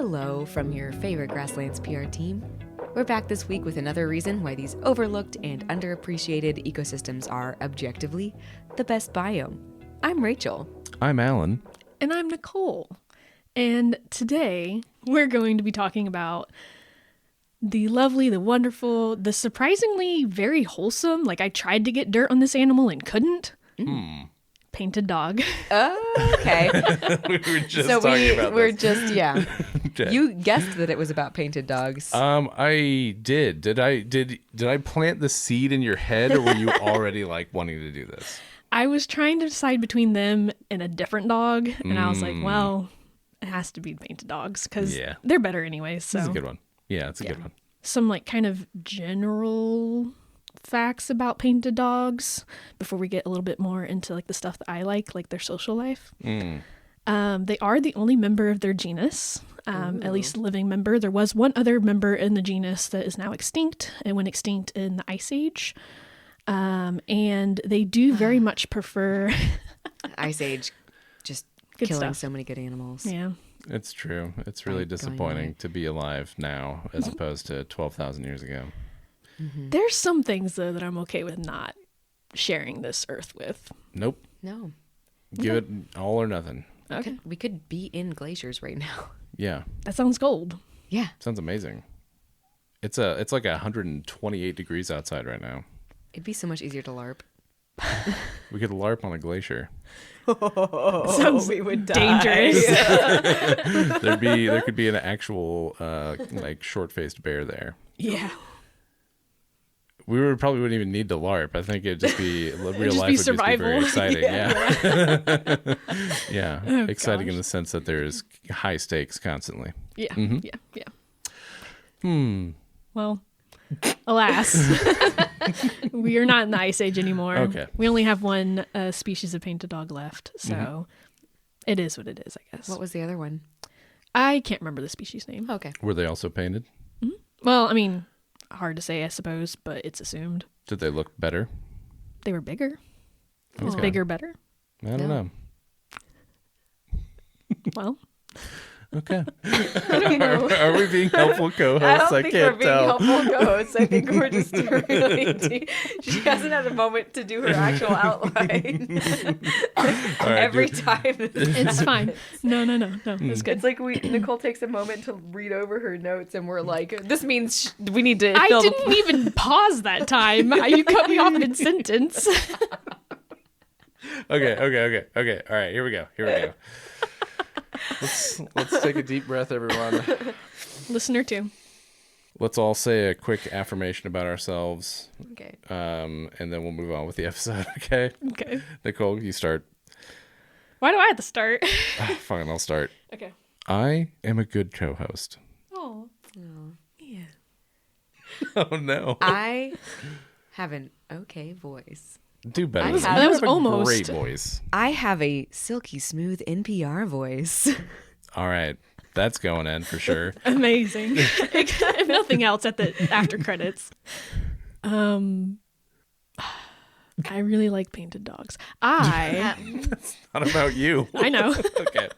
Hello from your favorite Grasslands PR team. We're back this week with another reason why these overlooked and underappreciated ecosystems are, objectively, the best biome. I'm Rachel. I'm Alan. And I'm Nicole. And today we're going to be talking about the lovely, the wonderful, the surprisingly very wholesome, like I tried to get dirt on this animal and couldn't. Painted dog. Oh, okay. We were just talking about this. Okay. You guessed that it was about painted dogs. I did. Did I plant the seed in your head, or were you already like wanting to do this? I was trying to decide between them and a different dog, and I was like, well, it has to be painted dogs because they're better anyways. So This is a good one. Yeah, it's a good one. Some like kind of general facts about painted dogs before we get a little bit more into like the stuff that I like their social life. They are the only member of their genus, at least living member. There was one other member in the genus that is now extinct and went extinct in the Ice Age. And they do very much prefer Ice Age, just Good killing stuff. so many good animals. yeah. It's true. It's really disappointing to be alive now as opposed to 12,000 years ago. There's some things though that I'm okay with not sharing this earth with. Nope. No. Give it all or nothing. Okay. We could be in glaciers right now. Yeah. That sounds gold. Yeah. Sounds amazing. It's like 128 degrees outside right now. It'd be so much easier to LARP. We could LARP on a glacier. Sounds we would dangerous. There could be an actual like short-faced bear there. Yeah. We probably wouldn't even need to LARP. I think it'd just be real just life be would just be very survival. exciting. Yeah. Yeah. Oh, Exciting gosh. in the sense that there's high stakes constantly. Yeah. Mhm. Yeah. Well, alas, we are not in the Ice Age anymore. Okay. We only have one species of painted dog left, so it is what it is, I guess. What was the other one? I can't remember the species name. Okay. Were they also painted? Well, I mean, hard to say, I suppose, but it's assumed. Did they look better? They were bigger. Is Okay. bigger better? I don't know. Well, Okay. I don't know. Are we being helpful co-hosts? I can't tell. co-hosts. I think we're just really she hasn't had a moment to do her actual outline. All right, Every dude. time. It's fine. No, it's good. It's like Nicole takes a moment to read over her notes and we're like, this means we need to I fill didn't even pause that time. You cut me off mid-sentence. Okay. All right, here we go. Let's take a deep breath, everyone. Listener two. Let's all say a quick affirmation about ourselves, Okay. and then we'll move on with the episode. Okay, Okay. Nicole, you start. Why do I have to start? Fine, I'll start. Okay. I am a good co-host. Oh. Yeah. Oh no, I have an okay voice. do better. I than have- that. that You was have a almost- great voice. I have a silky smooth NPR voice. All right, that's going in for sure. Amazing. If nothing else, at the after credits. I really like painted dogs. Not about you. I know. Okay.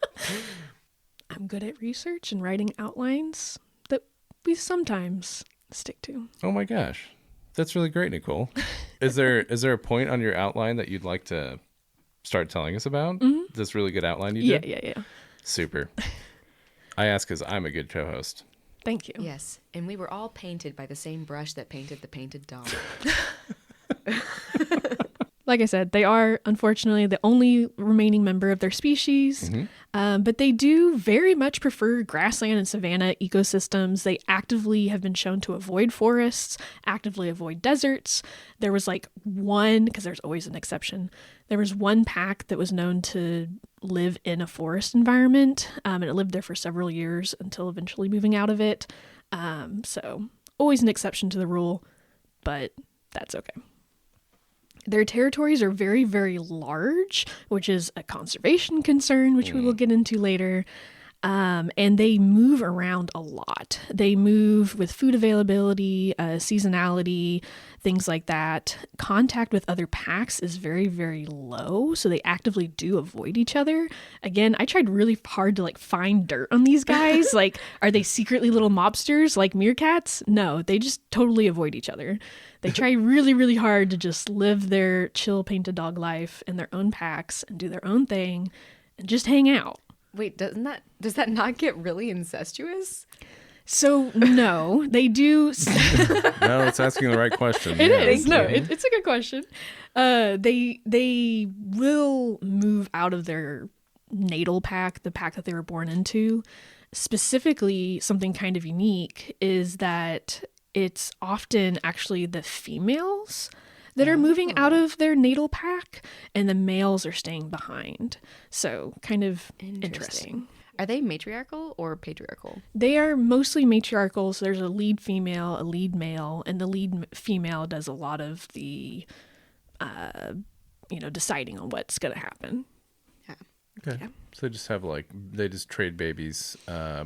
I'm good at research and writing outlines that we sometimes stick to. Oh my gosh, that's really great, Nicole. Is there a point on your outline that you'd like to start telling us about? This really good outline you did? Yeah. Super. I ask because I'm a good co-host. Thank you. Yes, and we were all painted by the same brush that painted the painted dog. Like I said, they are unfortunately the only remaining member of their species, but they do very much prefer grassland and savanna ecosystems. They actively have been shown to avoid forests, actively avoid deserts. There was like one, because there's always an exception, there was one pack that was known to live in a forest environment, and it lived there for several years until eventually moving out of it. So always an exception to the rule, but that's okay. Their territories are very, very large, which is a conservation concern, which we will get into later. And they move around a lot. They move with food availability, seasonality, things like that. Contact with other packs is very, very low, so they actively do avoid each other. Again, I tried really hard to like find dirt on these guys. Like, are they secretly little mobsters like meerkats? No, they just totally avoid each other. They try really, really hard to just live their chill painted dog life in their own packs and do their own thing and just hang out. Wait, does that not get really incestuous? So no, they do. No, it's asking the right question. It Yeah, is. No, okay. it's a good question. They will move out of their natal pack, the pack that they were born into. Specifically, something kind of unique is that it's often actually the females that are moving out of their natal pack, and the males are staying behind. So kind of interesting. Are they matriarchal or patriarchal? They are mostly matriarchal. So there's a lead female, a lead male, and the lead female does a lot of the, deciding on what's going to happen. Okay. Yeah. So they just have they just trade babies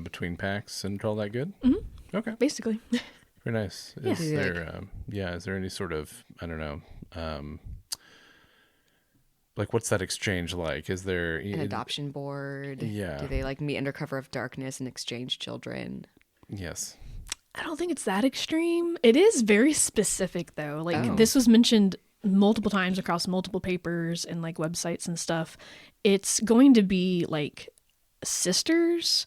between packs and all that good? Mm-hmm. Okay. Basically. Very nice. Yeah. Is there, is there any sort of, I don't know, what's that exchange like? Is there An adoption board? Yeah. Do they meet under cover of darkness and exchange children? Yes. I don't think it's that extreme. It is very specific, though. Oh. This was mentioned multiple times across multiple papers and websites and stuff. It's going to be sisters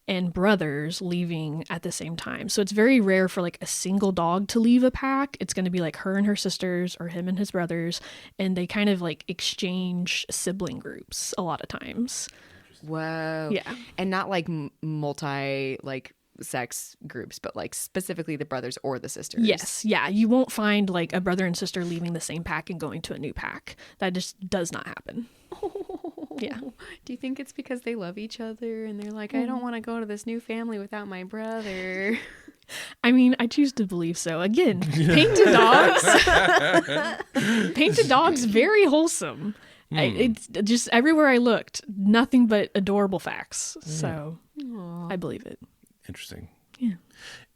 and brothers leaving at the same time. So it's very rare for a single dog to leave a pack. It's going to be her and her sisters or him and his brothers, and they kind of exchange sibling groups a lot of times. Whoa. Yeah. And not multi sex groups, but specifically the brothers or the sisters. Yes. Yeah. You won't find a brother and sister leaving the same pack and going to a new pack. That just does not happen. Yeah. Do you think it's because they love each other and they're I don't want to go to this new family without my brother? I mean, I choose to believe so. Again, painted dogs, very wholesome. It's just everywhere I looked, nothing but adorable facts. So I believe it. Interesting. Yeah.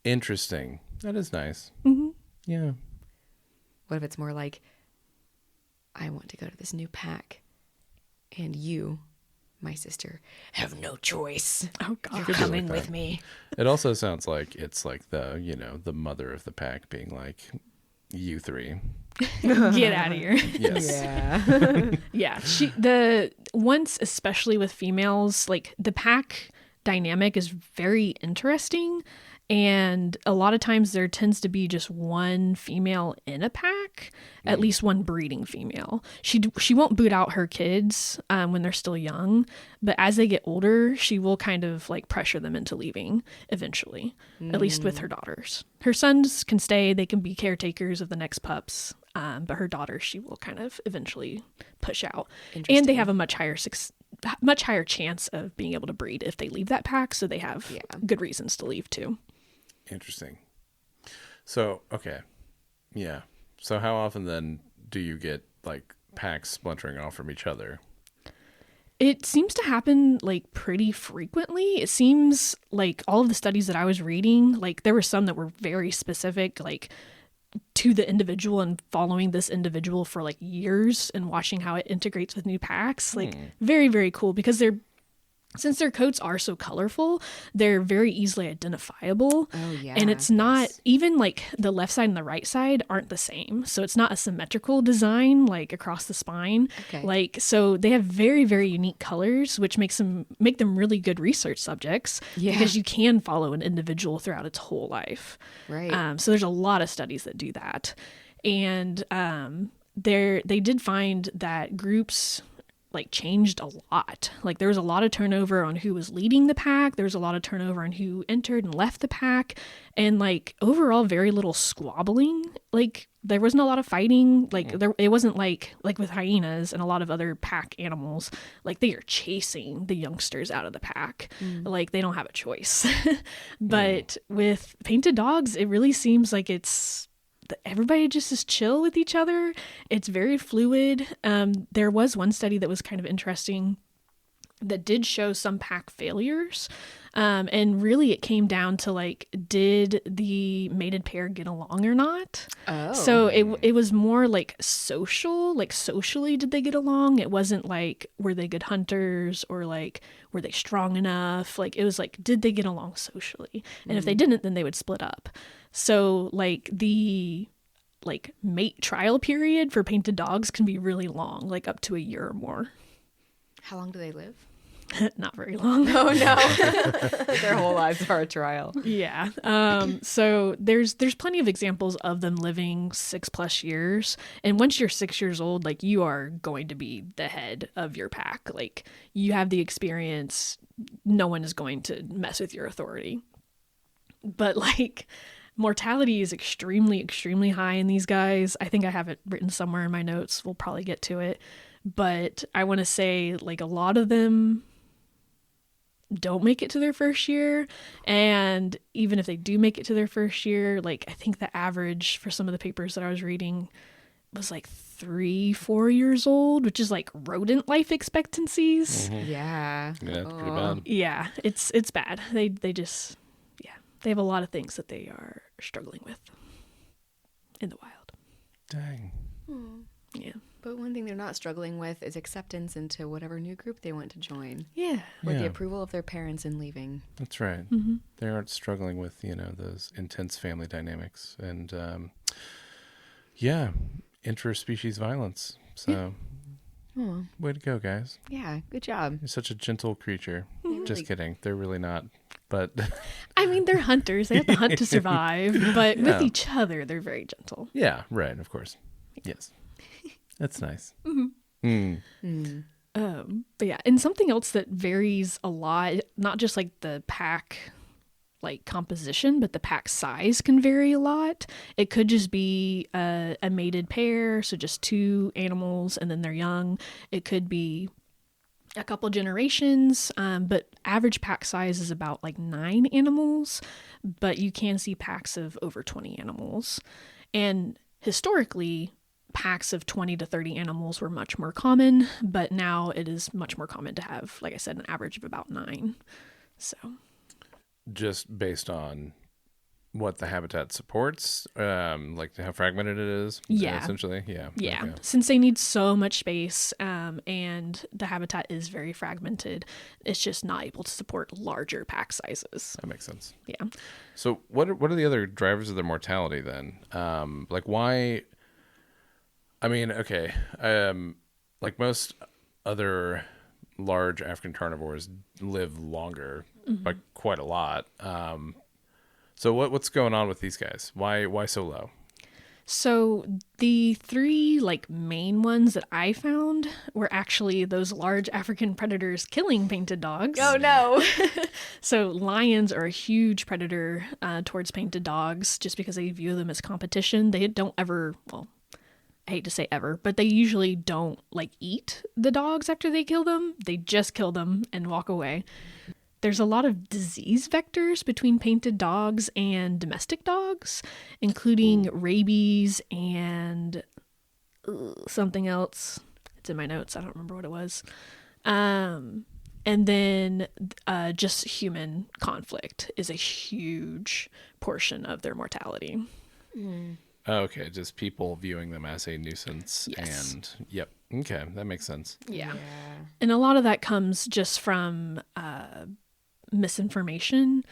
Interesting. That is nice. Mm-hmm. Yeah. What if it's more I want to go to this new pack and you, my sister, have no choice. Oh God. You're Could be coming like with that. me. It also sounds like it's the mother of the pack being you three. Get out of here. Yes. Yeah. Yeah. Once, especially with females, the pack dynamic is very interesting. And a lot of times there tends to be just one female in a pack, at least one breeding female. She won't boot out her kids when they're still young, but as they get older, she will kind of pressure them into leaving eventually, at least with her daughters. Her sons can stay, they can be caretakers of the next pups, but her daughters she will kind of eventually push out. And they have a much higher chance of being able to breed if they leave that pack, so they have good reasons to leave too. Interesting. So, okay. Yeah. So how often then do you get packs splintering off from each other? It seems to happen pretty frequently. It seems all of the studies that I was reading, there were some that were very specific, to the individual and following this individual for years and watching how it integrates with new packs. Very, very cool because since their coats are so colorful, they're very easily identifiable. Oh, yeah. And it's not even the left side and the right side aren't the same. So it's not a symmetrical design across the spine. Okay. So they have very, very unique colors, which make them really good research subjects because you can follow an individual throughout its whole life. Right. So there's a lot of studies that do that. And they did find that groups changed a lot. There was a lot of turnover on who was leading the pack. There was a lot of turnover on who entered and left the pack. And overall, very little squabbling. There wasn't a lot of fighting. It wasn't like with hyenas and a lot of other pack animals. They are chasing the youngsters out of the pack. They don't have a choice. But with painted dogs, it really seems everybody just is chill with each other. It's very fluid. There was one study that was kind of interesting that did show some pack failures. And really it came down to like, did the mated pair get along or not? Oh. So it was more like social, like socially did they get along? It wasn't like, were they good hunters or like, were they strong enough? Like it was like, did they get along socially? And if they didn't, then they would split up. So like the like mate trial period for painted dogs can be really long, like up to a year or more. How long do they live? Not very long. Oh no. Their whole lives are a trial. Yeah. So there's plenty of examples of them living 6+ years. And once you're 6 years old, like you are going to be the head of your pack. Like you have the experience. No one is going to mess with your authority. But like mortality is extremely, extremely high in these guys. I think I have it written somewhere in my notes. We'll probably get to it. But I want to say like a lot of them don't make it to their first year, and even if they do make it to their first year, like I think the average for some of the papers that I was reading was like 3-4 years old, which is like rodent life expectancies. Yeah. Yeah, it's pretty bad. Yeah, it's bad. They just they have a lot of things that they are struggling with in the wild. Dang. Yeah. But one thing they're not struggling with is acceptance into whatever new group they want to join, Yeah. with the Yeah. approval of their parents in leaving. That's right. Mm-hmm. They aren't struggling with, those intense family dynamics and, interspecies violence. So, Oh, way to go, guys. yeah, good job. You're such a gentle creature. They Just really- kidding. They're really not. But I mean, they're hunters. They have to hunt to survive, but Yeah. with each other, they're very gentle. yeah, right. Of course. Yes. That's nice. But yeah, and something else that varies a lot, not just like the pack like composition, but the pack size can vary a lot. It could just be a mated pair, so just 2 animals and then they're young. It could be a couple generations, but average pack size is about like 9 animals, but you can see packs of over 20 animals. And historically, packs of 20 to 30 animals were much more common, but now it is much more common to have, like I said, an average of about 9. So Just based on what the habitat supports, like how fragmented it is. Yeah. Essentially. Yeah. yeah, Okay. since they need so much space, and the habitat is very fragmented, it's just not able to support larger pack sizes. That makes sense. Yeah. So what are the other drivers of their mortality then? Like why? I mean, okay. Like most other large African carnivores live longer by quite a lot. So what's going on with these guys? Why so low? So the 3 like main ones that I found were actually those large African predators killing painted dogs. Oh no. So lions are a huge predator towards painted dogs just because they view them as competition. They don't ever, well, I hate to say ever, but they usually don't like eat the dogs after they kill them. They just kill them and walk away. There's a lot of disease vectors between painted dogs and domestic dogs, including rabies and something else. It's in my notes. I don't remember what it was. And then just human conflict is a huge portion of their mortality. Okay, just people viewing them as a nuisance. Yes. And yep. Okay, that makes sense. Yeah. And a lot of that comes just from misinformation.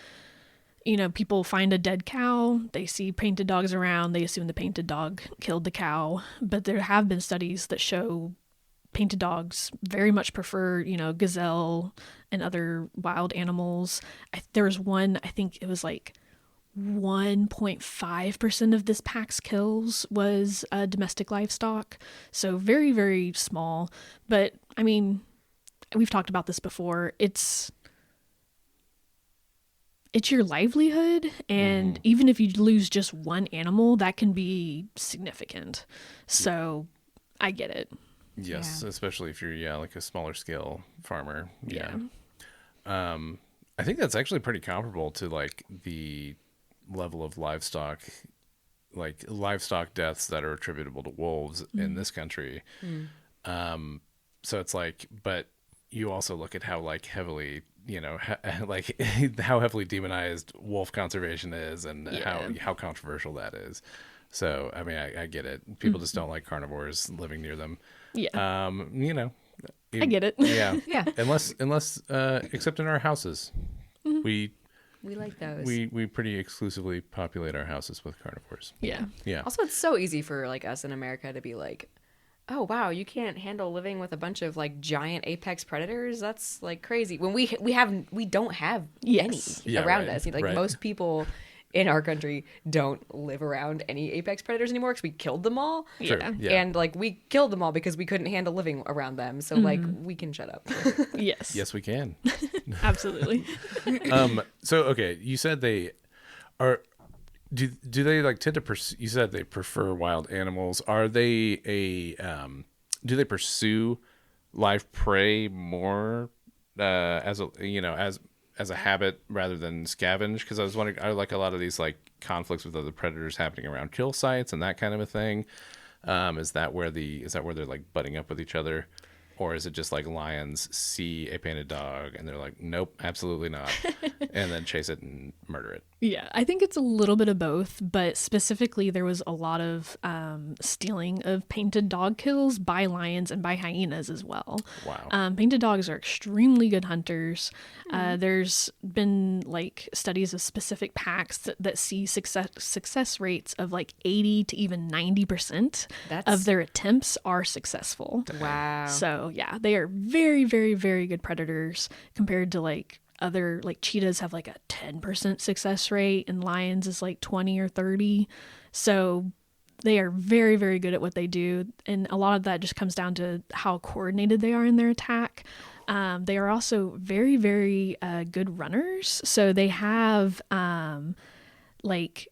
People find a dead cow, they see painted dogs around, they assume the painted dog killed the cow. But there have been studies that show painted dogs very much prefer, gazelle and other wild animals. There was one, I think it was like 1.5% of this pack's kills was domestic livestock. So very, very small. But I mean, we've talked about this before. It's your livelihood, and even if you lose just one animal, that can be significant. So I get it. Yes, Yeah. especially if you're like a smaller scale farmer. Yeah. I think that's actually pretty comparable to like the level of livestock deaths that are attributable to wolves in this country. So it's like, but you also look at how like heavily, like how heavily demonized wolf conservation is, and how controversial that is. So I mean, I get it. People just don't like carnivores living near them. Yeah. I get it. Yeah. Yeah. Unless except in our houses, we like those. we pretty exclusively populate our houses with carnivores. Yeah. Yeah. Also, it's so easy for like us in America to be like, oh wow, you can't handle living with a bunch of like giant apex predators. That's like crazy. When we don't have Yes. any Yeah, around right, us. Like right. most people in our country don't live around any apex predators anymore because we killed them all. True. Yeah. Yeah. And like we killed them all because we couldn't handle living around them. So like we can shut up. Yes. Yes, we can. Absolutely. So okay, you said they are. Do they like tend to pursue? You said they prefer wild animals. Are they do they pursue live prey more as a as a habit rather than scavenge? Because I was wondering, are like a lot of these like conflicts with other predators happening around kill sites and that kind of a thing? Is that where they're like butting up with each other? Or is it just like lions see a painted dog and they're like, nope, absolutely not, and then chase it and murder it? Yeah, I think it's a little bit of both, but specifically there was a lot of stealing of painted dog kills by lions and by hyenas as well. Wow. Painted dogs are extremely good hunters. There's been like studies of specific packs that see success rates of like 80 to even 90% of their attempts are successful. Wow. So yeah, they are very, very, very good predators compared to like other, like cheetahs have like a 10% success rate and lions is like 20 or 30. So they are very, very good at what they do. And a lot of that just comes down to how coordinated they are in their attack. They are also very, very good runners. So they have like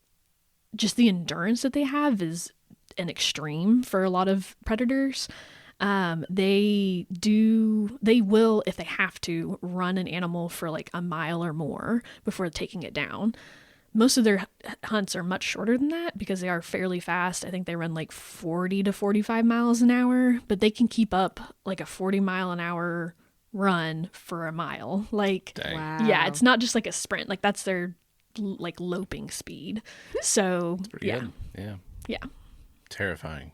just the endurance that they have is an extreme for a lot of predators. They will, if they have to, run an animal for like a mile or more before taking it down. Most of their hunts are much shorter than that because they are fairly fast. I think they run like 40 to 45 miles an hour, but they can keep up like a 40-mile-an-hour run for a mile. Like, Dang. Wow. yeah, it's not just like a sprint. Like that's their like loping speed. So Pretty yeah, good. Yeah. yeah, Terrifying.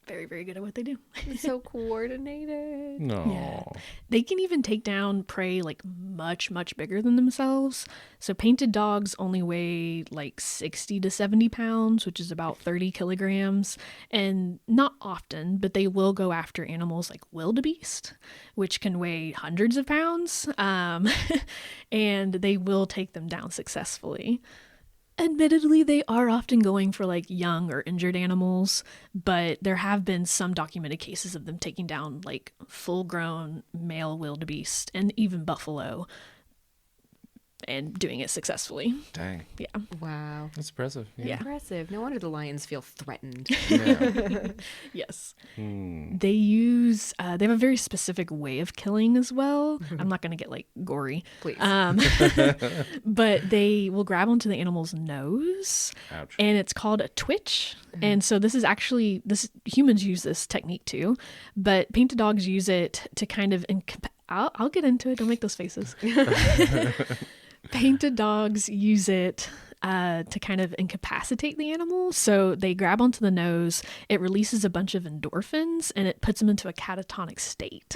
very, very good at what they do. It's so coordinated. No. Yeah. They can even take down prey like much, much bigger than themselves. So painted dogs only weigh like 60 to 70 pounds, which is about 30 kilograms. And not often, but they will go after animals like wildebeest, which can weigh hundreds of pounds. And they will take them down successfully. Admittedly, they are often going for like young or injured animals, but there have been some documented cases of them taking down like full-grown male wildebeest and even buffalo and doing it successessily. Dang. Yeah. Wow. That's impressive. Yeah. Impressive. No wonder the lions feel threatened. Yeah. Yes. They use, they have a very specific way of killing as well. I'm not going to get like gory. Please. But they will grab onto the animal's nose. Ouch. And it's called a twitch. And so this is actually, humans use this technique too, but painted dogs use it to kind of, I'll get into it. Don't make those faces. Painted dogs use it to kind of incapacitate the animal. So they grab onto the nose, it releases a bunch of endorphins, and it puts them into a catatonic state.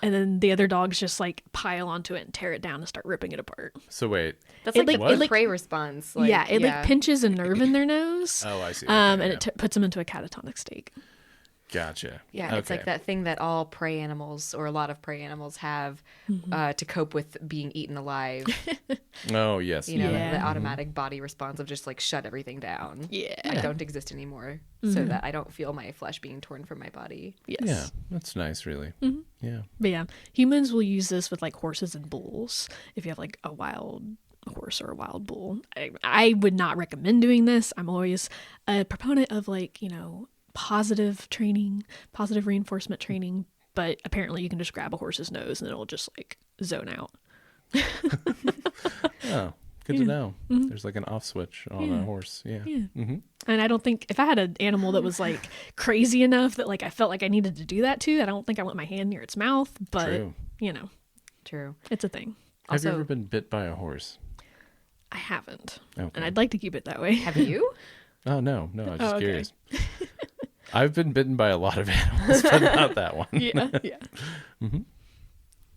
And then the other dogs just like pile onto it and tear it down and start ripping it apart. So wait. That's It like like- the it prey response. yeah, it like pinches a nerve in their nose. Oh, I see. And Okay, it puts them into a catatonic state. Gotcha. Yeah, it's like Okay. that thing that all prey animals or a lot of prey animals have to cope with being eaten alive. Oh, yes. You know, Yeah. the automatic body response of just like shut everything down. Yeah. I don't exist anymore, so that I don't feel my flesh being torn from my body. Yes. Yeah. That's nice, really. Yeah. But yeah, humans will use this with like horses and bulls. If you have like a wild horse or a wild bull, I would not recommend doing this. I'm always a proponent of like, positive training, positive reinforcement training. But apparently you can just grab a horse's nose and it'll just like zone out. Oh, Good to know. There's like an off switch on a horse. Yeah. And I don't think if I had an animal that was like crazy enough that like I felt like I needed to do that too, I don't think I want my hand near its mouth. But True. True. It's a thing. Have you ever been bit by a horse? I haven't, Okay. and I'd like to keep it that way. Have you? Oh, no. I was just okay. curious. I've been bitten by a lot of animals, but not that one. Yeah.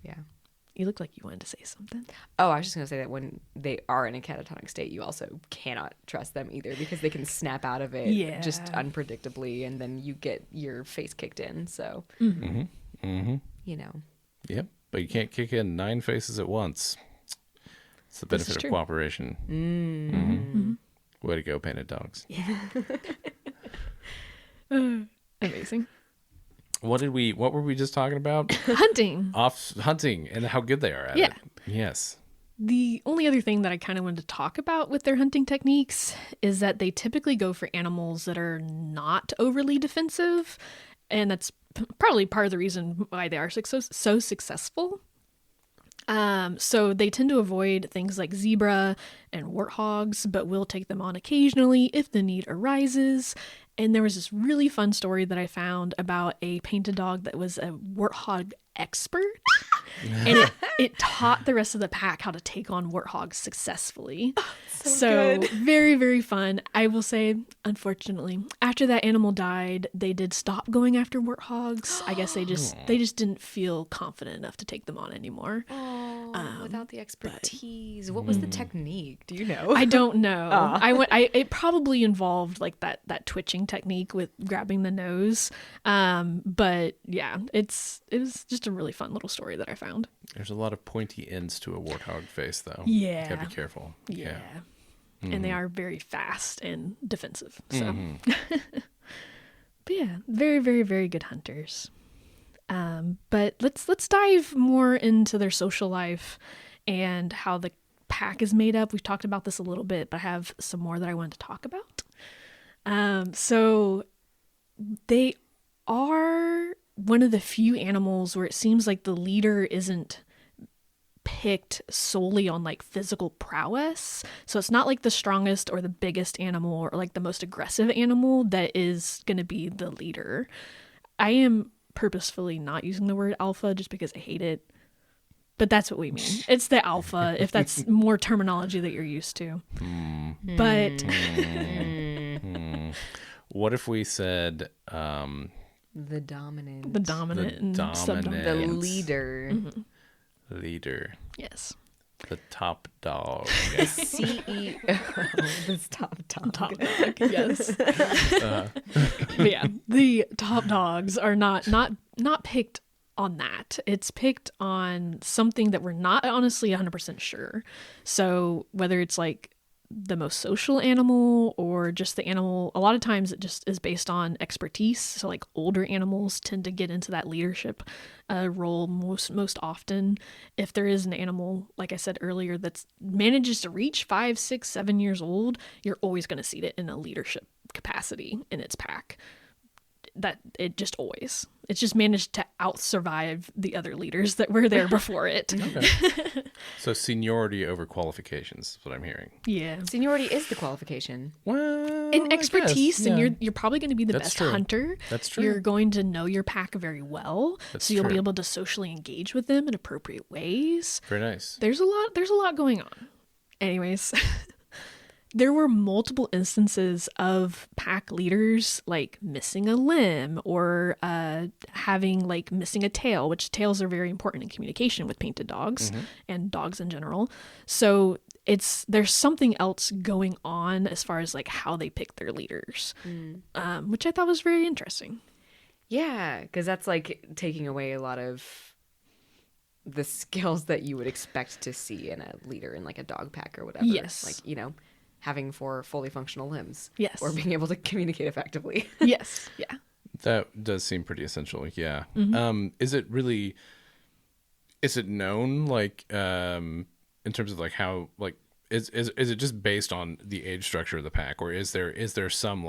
Yeah. You look like you wanted to say something. Oh, I was just going to say that when they are in a catatonic state, you also cannot trust them either because they can snap out of it just unpredictably, and then you get your face kicked in. So, you know. Yep. But you can't kick in 9 faces at once. It's the benefit of cooperation. Way to go, painted dogs. Yeah. Amazing. What were we just talking about? Hunting. Hunting and how good they are at it. Yes. The only other thing that I kind of wanted to talk about with their hunting techniques is that they typically go for animals that are not overly defensive. And that's probably part of the reason why they are so successful. So they tend to avoid things like zebra and warthogs, but will take them on occasionally if the need arises. And there was this really fun story that I found about a painted dog that was a warthog expert. And it taught the rest of the pack how to take on warthogs successfully. So very, very fun. I will say, unfortunately, after that animal died, they did stop going after warthogs. I guess they just didn't feel confident enough to take them on anymore. Without the expertise, what was the technique? Do you know? I don't know. It probably involved like that twitching technique with grabbing the nose. But yeah, it was just a really fun little story that I found. There's a lot of pointy ends to a warthog face, though. Yeah. Gotta be careful. Yeah. And they are very fast and defensive. So, but yeah, very, very, very good hunters. But let's dive more into their social life and how the pack is made up. We've talked about this a little bit, but I have some more that I wanted to talk about. So they are one of the few animals where it seems like the leader isn't picked solely on like physical prowess. So it's not like the strongest or the biggest animal or like the most aggressive animal that is going to be the leader. I am purposefully not using the word alpha just because I hate it, but that's what we mean. It's the alpha, if that's more terminology that you're used to. But what if we said the dominant, the leader. Leader. Yes. The top dog. The CEO. The top dog. Yes. But yeah, the top dogs are not picked on that. It's picked on something that we're not honestly 100% sure. So whether it's like the most social animal or just the animal, a lot of times it just is based on expertise. So like older animals tend to get into that leadership role most often. If there is an animal, like I said earlier, that's manages to reach 5, 6, 7 years old, you're always going to see it in a leadership capacity in its pack. That it just always. It's just managed to out-survive the other leaders that were there before it. Okay. So seniority over qualifications is what I'm hearing. Yeah. Seniority is the qualification. Well, In expertise, I guess, and you're probably going to be the That's best true. hunter. That's true. You're going to know your pack very well, so you'll be able to socially engage with them in appropriate ways. Very nice. There's a lot going on. Anyways, there were multiple instances of pack leaders like missing a limb or having like missing a tail, which tails are very important in communication with painted dogs and dogs in general. So there's something else going on as far as like how they pick their leaders, which I thought was very interesting. Yeah, because that's like taking away a lot of the skills that you would expect to see in a leader in like a dog pack or whatever. Yes. Like, having 4 fully functional limbs. Yes. Or being able to communicate effectively. Yes. Yeah. That does seem pretty essential. Yeah. Is it known like in terms of like how like is it just based on the age structure of the pack, or is there some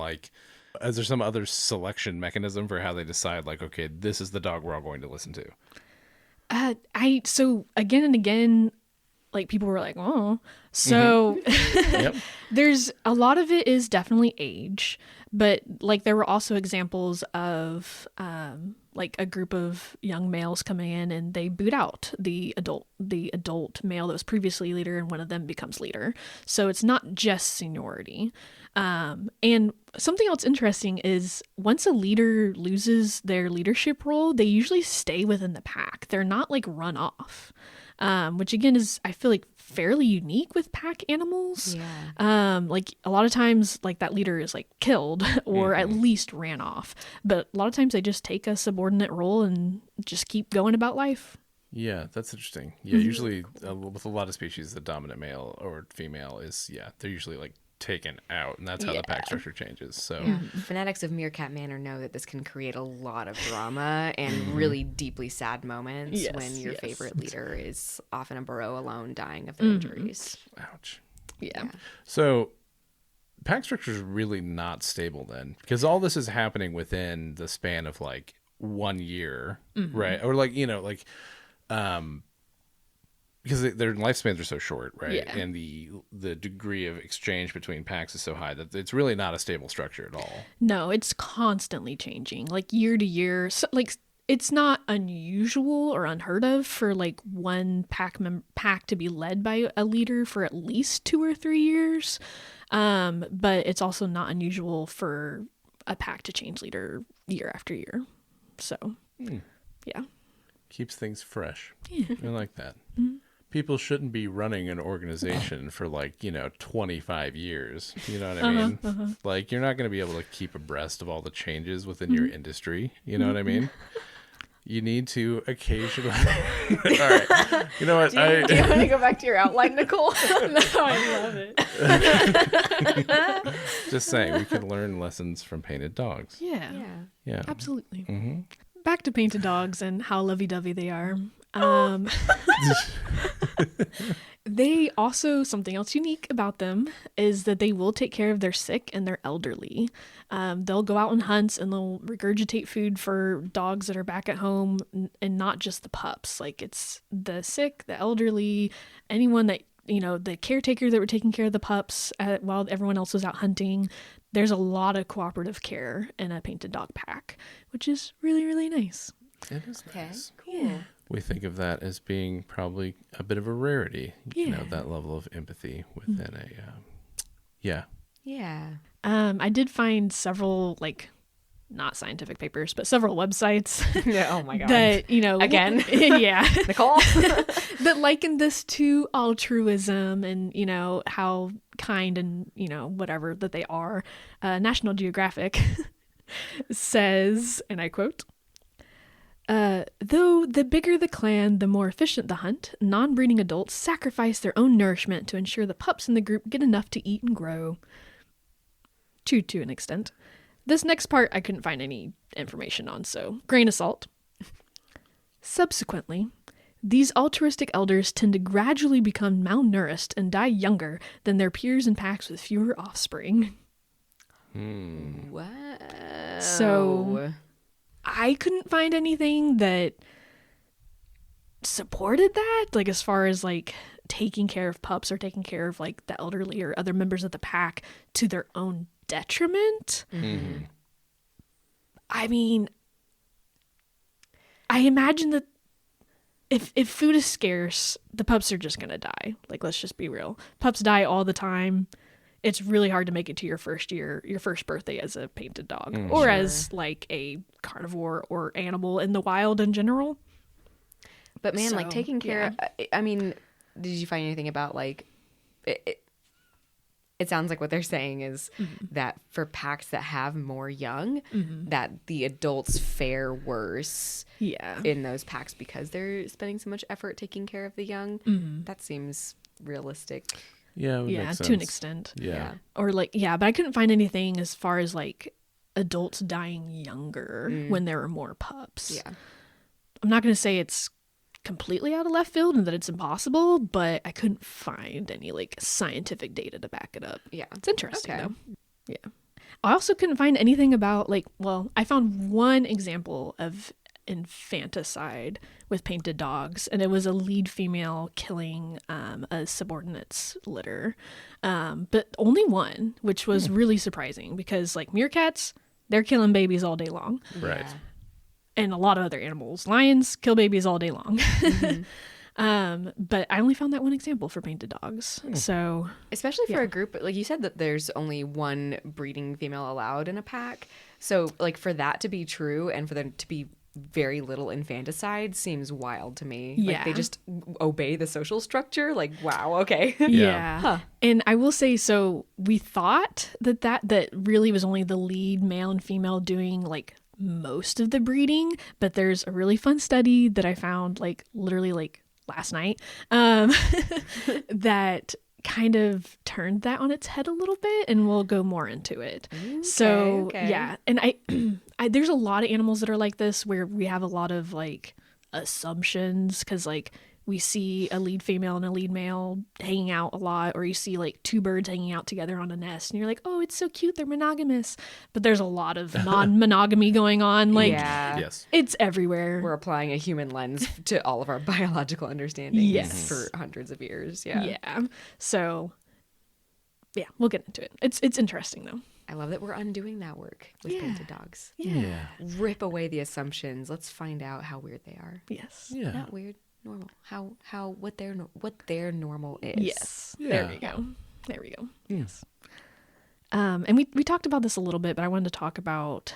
other selection mechanism for how they decide like, okay, this is the dog we're all going to listen to? So again and again, like people were like, oh, so Yep. there's a lot of it is definitely age, but like there were also examples of like a group of young males coming in and they boot out the adult male that was previously leader, and one of them becomes leader. So it's not just seniority. And something else interesting is once a leader loses their leadership role, they usually stay within the pack. They're not like run off. Which again is, I feel like, fairly unique with pack animals. Yeah. Like a lot of times like that leader is like killed or at least ran off, but a lot of times they just take a subordinate role and just keep going about life. Yeah, that's interesting. Yeah, usually with a lot of species, the dominant male or female is, they're usually like taken out, and that's how the pack structure changes. So Fanatics of Meerkat Manor know that this can create a lot of drama and really deeply sad moments when your favorite leader is off in a burrow alone dying of their injuries. ouch. Yeah. So pack structure is really not stable then, because all this is happening within the span of like 1 year, right? Or like, because their lifespans are so short, right? Yeah. And the degree of exchange between packs is so high that it's really not a stable structure at all. No, it's constantly changing, like year to year. So, like it's not unusual or unheard of for like one pack to be led by a leader for at least 2 or 3 years. But it's also not unusual for a pack to change leader year after year. So, yeah. Keeps things fresh. I like that. People shouldn't be running an organization for like, 25 years. You know what I mean? Like, you're not going to be able to keep abreast of all the changes within your industry. You know what I mean? You need to occasionally. All right. You know what? Do you want to go back to your outline, Nicole? No, I love it. Just saying, we can learn lessons from painted dogs. Yeah. Yeah. Absolutely. Back to painted dogs and how lovey-dovey they are. They also, something else unique about them is that they will take care of their sick and their elderly. They'll go out on hunts and they'll regurgitate food for dogs that are back at home, and not just the pups. Like it's the sick, the elderly, anyone that, the caretaker that were taking care of the pups while everyone else was out hunting. There's a lot of cooperative care in a painted dog pack, which is really, really nice. It is nice. Cool. Yeah. We think of that as being probably a bit of a rarity, that level of empathy within Yeah. I did find several, like, not scientific papers, but several websites. Oh my god. That, Again? Yeah. Nicole? That liken this to altruism and, how kind and, whatever that they are. National Geographic says, and I quote, though the bigger the clan, the more efficient the hunt, non-breeding adults sacrifice their own nourishment to ensure the pups in the group get enough to eat and grow. To an extent. This next part I couldn't find any information on, so grain of salt. Subsequently, these altruistic elders tend to gradually become malnourished and die younger than their peers in packs with fewer offspring. Wow. So I couldn't find anything that supported that, like as far as like taking care of pups or taking care of like the elderly or other members of the pack to their own detriment. I mean, I imagine that if food is scarce, the pups are just gonna die. Like, let's just be real. Pups die all the time. It's really hard to make it to your first birthday as a painted dog, or as like a carnivore or animal in the wild in general. But man, like taking care of, I mean, did you find anything about like, it sounds like what they're saying is that for packs that have more young, that the adults fare worse in those packs because they're spending so much effort taking care of the young. That seems realistic. Yeah, it would make sense. To an extent. Yeah. Or like, but I couldn't find anything as far as like adults dying younger when there were more pups. Yeah. I'm not going to say it's completely out of left field and that it's impossible, but I couldn't find any like scientific data to back it up. Yeah. It's interesting though. Yeah. I also couldn't find anything about like, well, I found one example of infanticide with painted dogs, and it was a lead female killing a subordinate's litter, but only one, which was really surprising because like meerkats, they're killing babies all day long, Right. and a lot of other animals, lions kill babies all day long. But I only found that one example for painted dogs. So especially for a group, like you said that there's only one breeding female allowed in a pack, so like for that to be true and for them to be very little infanticide seems wild to me. Like they just obey the social structure. Like, wow, okay. Yeah. Huh. And I will say, so we thought that really was only the lead male and female doing like most of the breeding, but there's a really fun study that I found like literally like last night that kind of turned that on its head a little bit, and we'll go more into it. Yeah, and I there's a lot of animals that are like this where we have a lot of like assumptions because like we see a lead female and a lead male hanging out a lot, or you see like two birds hanging out together on a nest and you're like, oh, it's so cute, they're monogamous, but there's a lot of non-monogamy going on. Like, yes, it's everywhere. We're applying a human lens to all of our biological understandings for hundreds of years. So yeah, we'll get into it. It's interesting though. I love that we're undoing that work with painted dogs. Rip away the assumptions. Let's find out how weird they are. Not weird, normal. What their normal is. There we go. Yes. And we talked about this a little bit, but I wanted to talk about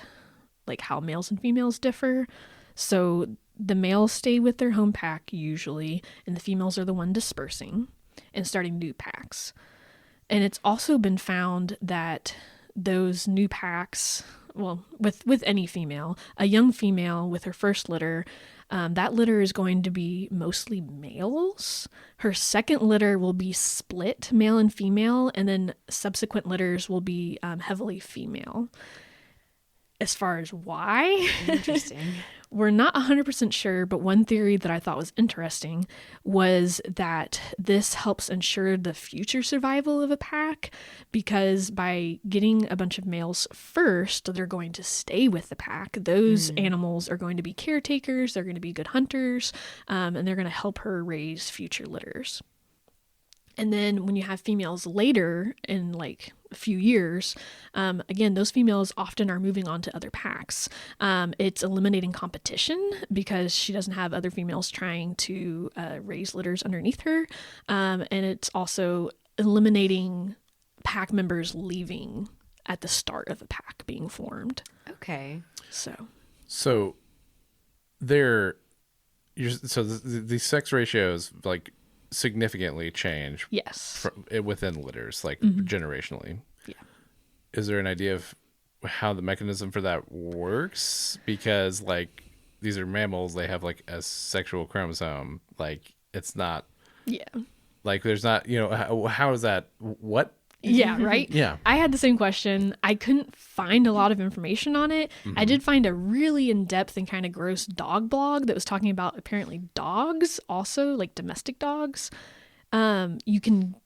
like how males and females differ. So the males stay with their home pack usually, and the females are the one dispersing and starting new packs. And it's also been found that those new packs, well, with any female, a young female with her first litter, that litter is going to be mostly males. Her second litter will be split male and female, and then subsequent litters will be heavily female. As far as why, interesting. We're not 100% sure, but one theory that I thought was interesting was that this helps ensure the future survival of a pack, because by getting a bunch of males first, they're going to stay with the pack. Those animals are going to be caretakers, they're going to be good hunters, and they're going to help her raise future litters. And then when you have females later in like a few years, again, those females often are moving on to other packs. It's eliminating competition because she doesn't have other females trying to raise litters underneath her. And it's also eliminating pack members leaving at the start of the pack being formed. Okay. So the sex ratios like significantly change within litters, like generationally. Is there an idea of how the mechanism for that works? Because like these are mammals, they have like a sexual chromosome, like it's not like there's not, how is that, what? Right. I had the same question. I couldn't find a lot of information on it. I did find a really in-depth and kind of gross dog blog that was talking about apparently dogs also, like domestic dogs. You can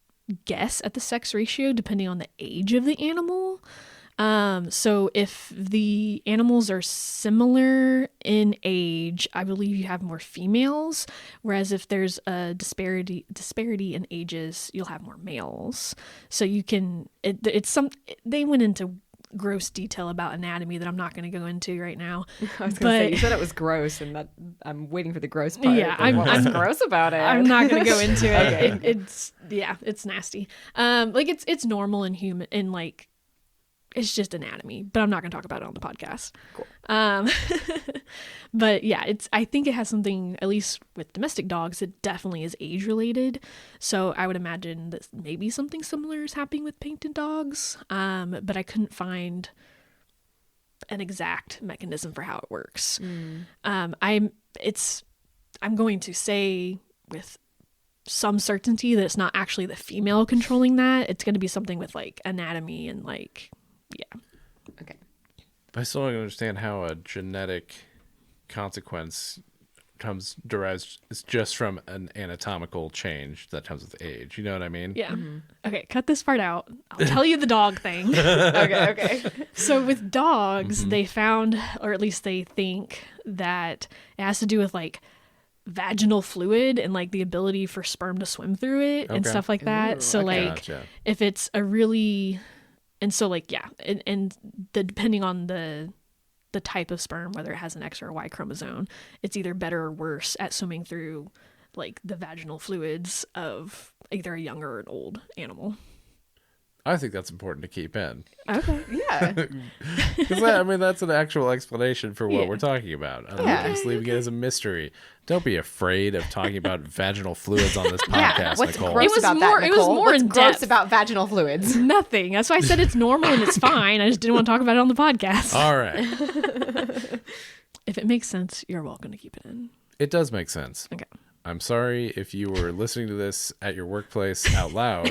guess at the sex ratio depending on the age of the animal. So if the animals are similar in age, I believe you have more females, whereas if there's a disparity in ages, you'll have more males. So you can, they went into gross detail about anatomy that I'm not going to go into right now. I was going to say, you said it was gross, and that I'm waiting for the gross part. What's gross about it? I'm not going to go into it. It's nasty. Like it's normal in human, in like, it's just anatomy, but I'm not going to talk about it on the podcast. Cool. But yeah, I think it has something, at least with domestic dogs, it definitely is age related. So I would imagine that maybe something similar is happening with painted dogs. But I couldn't find an exact mechanism for how it works. I'm going to say with some certainty that it's not actually the female controlling that. It's going to be something with like anatomy and like, Okay. I still don't understand how a genetic consequence derives is just from an anatomical change that comes with age. You know what I mean? Yeah. Okay, cut this part out. I'll tell you the dog thing. Okay. So with dogs, they found, or at least they think, that it has to do with like vaginal fluid and like the ability for sperm to swim through it and stuff like that. Ooh, so okay. like Gotcha. if it's a really, and so like, yeah, and the depending on the type of sperm, whether it has an X or a Y chromosome, it's either better or worse at swimming through like the vaginal fluids of either a young or an old animal. I think that's important to keep in. Okay. Yeah. Because I mean, that's an actual explanation for what Yeah. we're talking about. I'm Yeah. just leaving it as a mystery. Don't be afraid of talking about vaginal fluids on this podcast, Yeah. What's Nicole. gross It was about more- that, it was Nicole? more What's in gross depth. about vaginal fluids? Nothing. That's why I said it's normal and it's fine. I just didn't want to talk about it on the podcast. All right. If it makes sense, you're welcome to keep it in. It does make sense. Okay. I'm sorry if you were listening to this at your workplace out loud,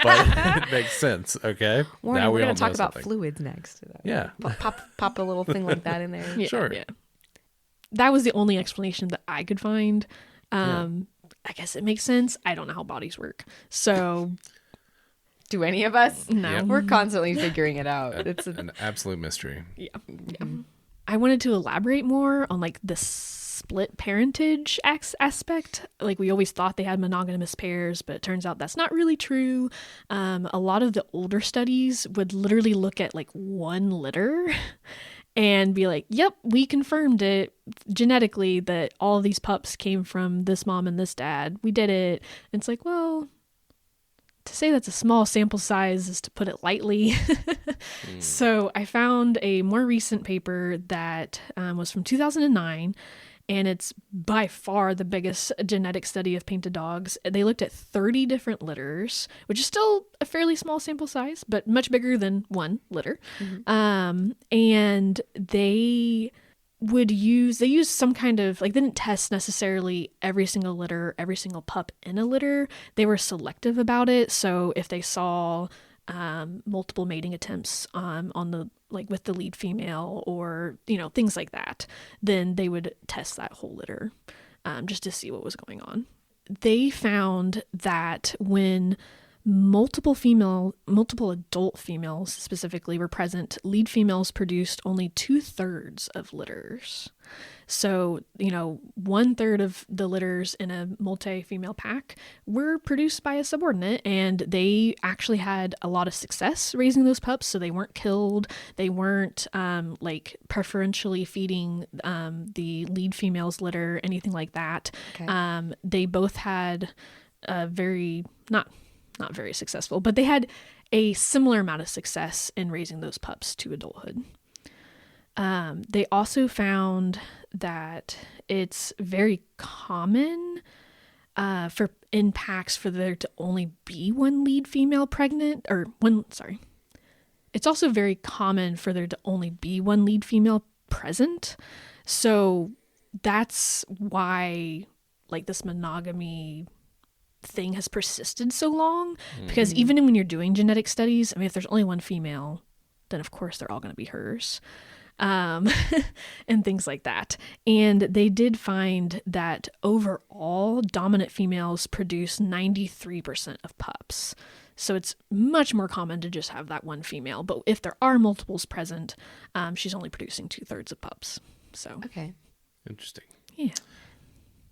but it makes sense, okay? Warning, now we're we all going to talk know about something. fluids next. Yeah. Pop a little thing like that in there. Yeah, Sure. Yeah. That was the only explanation that I could find. I guess it makes sense. I don't know how bodies work. So, Do any of us? no. Yep. We're constantly figuring it out. It's a, An absolute mystery. Yeah. I wanted to elaborate more on like the split parentage aspect. Like we always thought they had monogamous pairs, but it turns out that's not really true. A lot of the older studies would literally look at like one litter and be like, yep, we confirmed it genetically that all of these pups came from this mom and this dad. We did it. And it's like, well, to say that's a small sample size is to put it lightly. So I found a more recent paper that was from 2009, and it's by far the biggest genetic study of painted dogs. They looked at 30 different litters, which is still a fairly small sample size, but much bigger than one litter. And they used some kind of, like, they didn't test necessarily every single litter, every single pup in a litter. They were selective about it. So if they saw multiple mating attempts on the, like, with the lead female or, you know, things like that, then they would test that whole litter just to see what was going on. They found that when multiple adult females specifically were present, lead females produced only 2/3 of litters. So, you know, 1/3 of the litters in a multi-female pack were produced by a subordinate, and they actually had a lot of success raising those pups. So they weren't killed. They weren't like preferentially feeding the lead female's litter, anything like that. Okay. They both had a very, not very successful, but they had a similar amount of success in raising those pups to adulthood. They also found that it's very common in packs for there to only be one lead female pregnant, or one, sorry. It's also very common for there to only be one lead female present. So that's why, like, this monogamy thing has persisted so long, because even when you're doing genetic studies, I mean, if there's only one female, then of course they're all going to be hers, and things like that. And they did find that overall dominant females produce 93% of pups. So it's much more common to just have that one female, but if there are multiples present, she's only producing 2/3 of pups. So Okay. Interesting. yeah.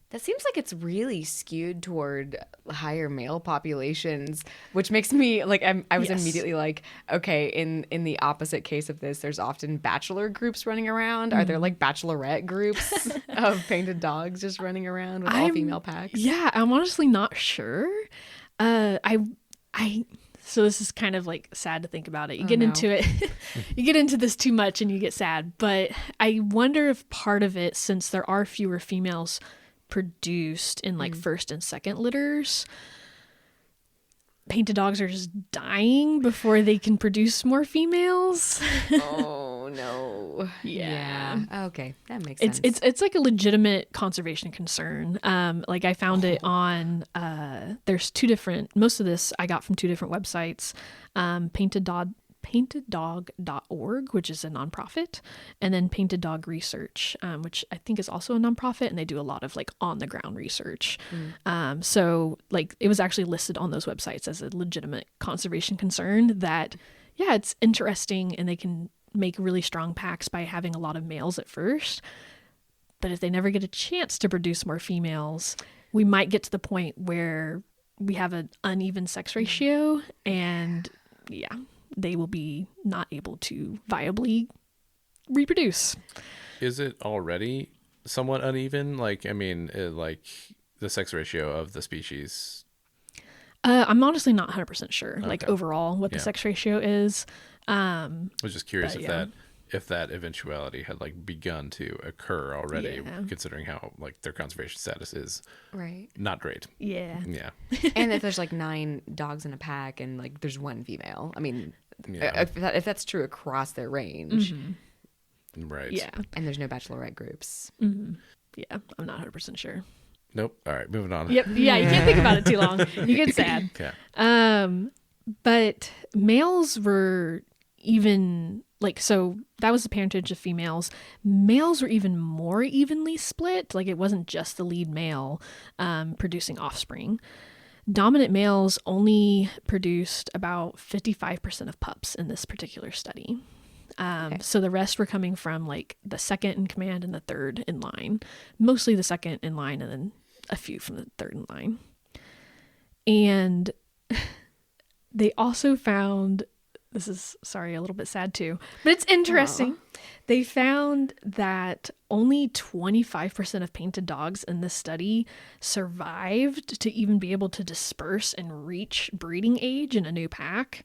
That seems like it's really skewed toward higher male populations, which makes me like I was Yes. immediately like, okay, in the opposite case of this, there's often bachelor groups running around. Are there like bachelorette groups of painted dogs just running around with all female packs? Yeah, I'm honestly not sure. So this is kind of like sad to think about it. You get into it, you get into this too much and you get sad. But I wonder if part of it, since there are fewer females produced in like first and second litters, painted dogs are just dying before they can produce more females. Oh no. Yeah. Okay, that makes sense. It's like a legitimate conservation concern. Like I found it on there's two different, most of this I got from two different websites. painteddog.org, which is a nonprofit, and then Painted Dog Research, which I think is also a nonprofit, and they do a lot of like on the ground research. So like it was actually listed on those websites as a legitimate conservation concern that, yeah, it's interesting and they can make really strong packs by having a lot of males at first. But if they never get a chance to produce more females, we might get to the point where we have an uneven sex ratio and yeah, they will be not able to viably reproduce. Is it already somewhat uneven? Like, I mean, like the sex ratio of the species? I'm honestly not 100% sure, Okay. like overall what the sex ratio is. I was just curious but, if that eventuality had like begun to occur already, Yeah. considering how like their conservation status is Right. not great. Yeah. Yeah. And if there's like 9 dogs in a pack and like there's 1 female, I mean, Yeah. if that's true across their range, Right. Yeah. and there's no bachelorette groups. Yeah. I'm not 100% sure. Nope. All right. Moving on. Yep. Yeah. You can't think about it too long. You get sad. Okay. But males were even like, so that was the parentage of females. Males were even more evenly split. Like it wasn't just the lead male producing offspring. Dominant males only produced about 55% of pups in this particular study. So the rest were coming from like the second in command and the third in line, mostly the second in line and then a few from the third in line. And they also found, this is, sorry, a little bit sad too, but it's interesting. They found that only 25% of painted dogs in this study survived to even be able to disperse and reach breeding age in a new pack.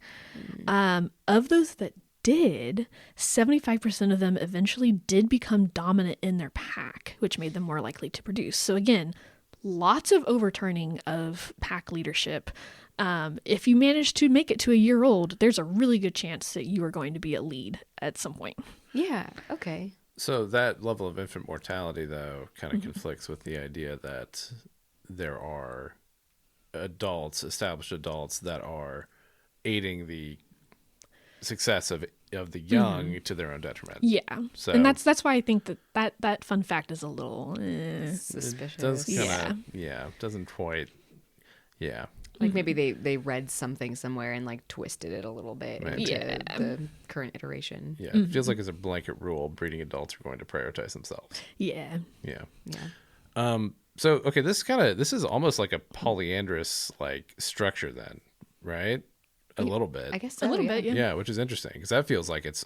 Of those that did, 75% of them eventually did become dominant in their pack, which made them more likely to produce. So again, lots of overturning of pack leadership. If you manage to make it to a year old, there's a really good chance that you are going to be a lead at some point. Yeah. Okay. So that level of infant mortality, though, kind of conflicts with the idea that there are established adults that are aiding the success of the young to their own detriment. Yeah. So, and that's why I think that fun fact is a little Suspicious. it does kinda, Yeah. doesn't quite, yeah. Like maybe they read something somewhere and like twisted it a little bit Right. into Yeah. the current iteration. Yeah, it feels like as a blanket rule, breeding adults are going to prioritize themselves. Yeah. Yeah. Yeah. So okay, this is almost like a polyandrous like structure then, right? A little bit. I guess so, A little yeah. bit, yeah. Yeah, which is interesting because that feels like it's